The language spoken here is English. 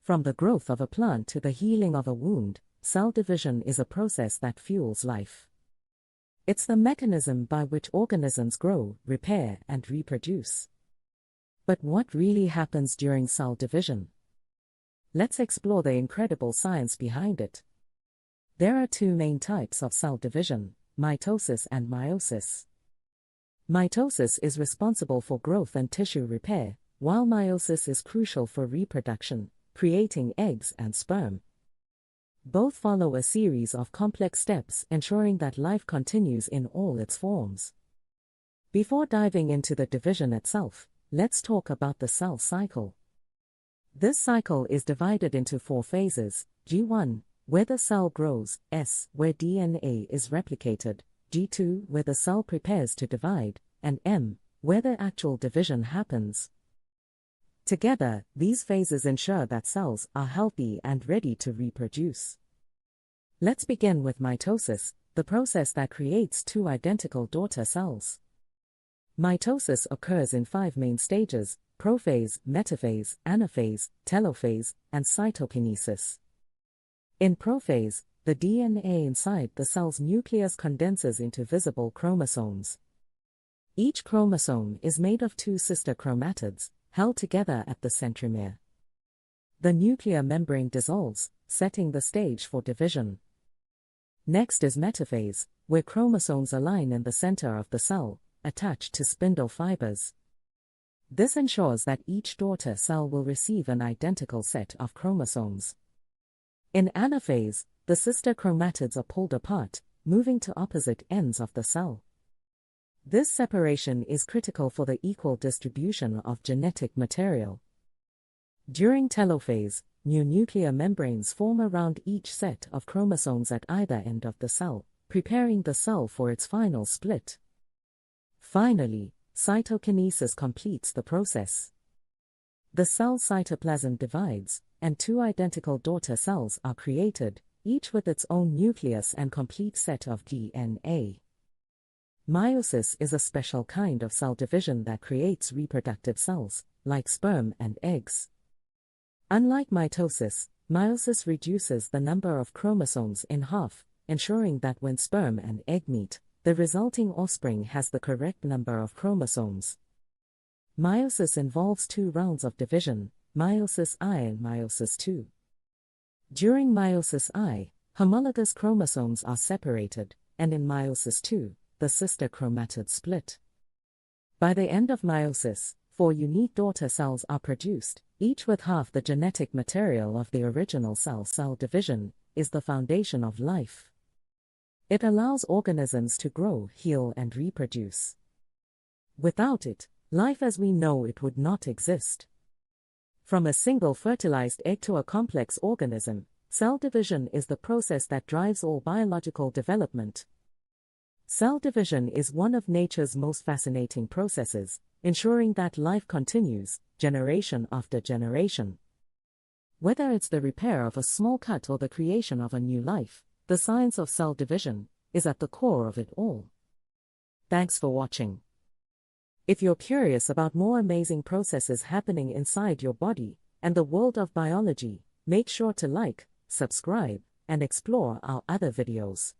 From the growth of a plant to the healing of a wound, cell division is a process that fuels life. It's the mechanism by which organisms grow, repair, and reproduce. But what really happens during cell division? Let's explore the incredible science behind it. There are two main types of cell division: mitosis and meiosis. Mitosis is responsible for growth and tissue repair, while meiosis is crucial for reproduction, creating eggs and sperm. Both follow a series of complex steps ensuring that life continues in all its forms. Before diving into the division itself, let's talk about the cell cycle. This cycle is divided into 4 phases: G1, where the cell grows; S, where DNA is replicated; G2, where the cell prepares to divide; and M, where the actual division happens. Together, these phases ensure that cells are healthy and ready to reproduce. Let's begin with mitosis, the process that creates 2 identical daughter cells. Mitosis occurs in 5 main stages: prophase, metaphase, anaphase, telophase, and cytokinesis. In prophase, the DNA inside the cell's nucleus condenses into visible chromosomes. Each chromosome is made of 2 sister chromatids, held together at the centromere. The nuclear membrane dissolves, setting the stage for division. Next is metaphase, where chromosomes align in the center of the cell, attached to spindle fibers. This ensures that each daughter cell will receive an identical set of chromosomes. In anaphase, the sister chromatids are pulled apart, moving to opposite ends of the cell. This separation is critical for the equal distribution of genetic material. During telophase, new nuclear membranes form around each set of chromosomes at either end of the cell, preparing the cell for its final split. Finally, cytokinesis completes the process. The cell cytoplasm divides, and 2 identical daughter cells are created, each with its own nucleus and complete set of DNA. Meiosis is a special kind of cell division that creates reproductive cells, like sperm and eggs. Unlike mitosis, meiosis reduces the number of chromosomes in half, ensuring that when sperm and egg meet, the resulting offspring has the correct number of chromosomes. Meiosis involves 2 rounds of division: meiosis I and meiosis II. During meiosis I, homologous chromosomes are separated, and in meiosis II, the sister chromatids split. By the end of meiosis, 4 unique daughter cells are produced, each with half the genetic material of the original cell. Cell division is the foundation of life. It allows organisms to grow, heal, and reproduce. Without it, life as we know it would not exist. From a single fertilized egg to a complex organism, cell division is the process that drives all biological development. Cell division is one of nature's most fascinating processes, ensuring that life continues, generation after generation. Whether it's the repair of a small cut or the creation of a new life, the science of cell division is at the core of it all. Thanks for watching. If you're curious about more amazing processes happening inside your body and the world of biology, make sure to like, subscribe, and explore our other videos.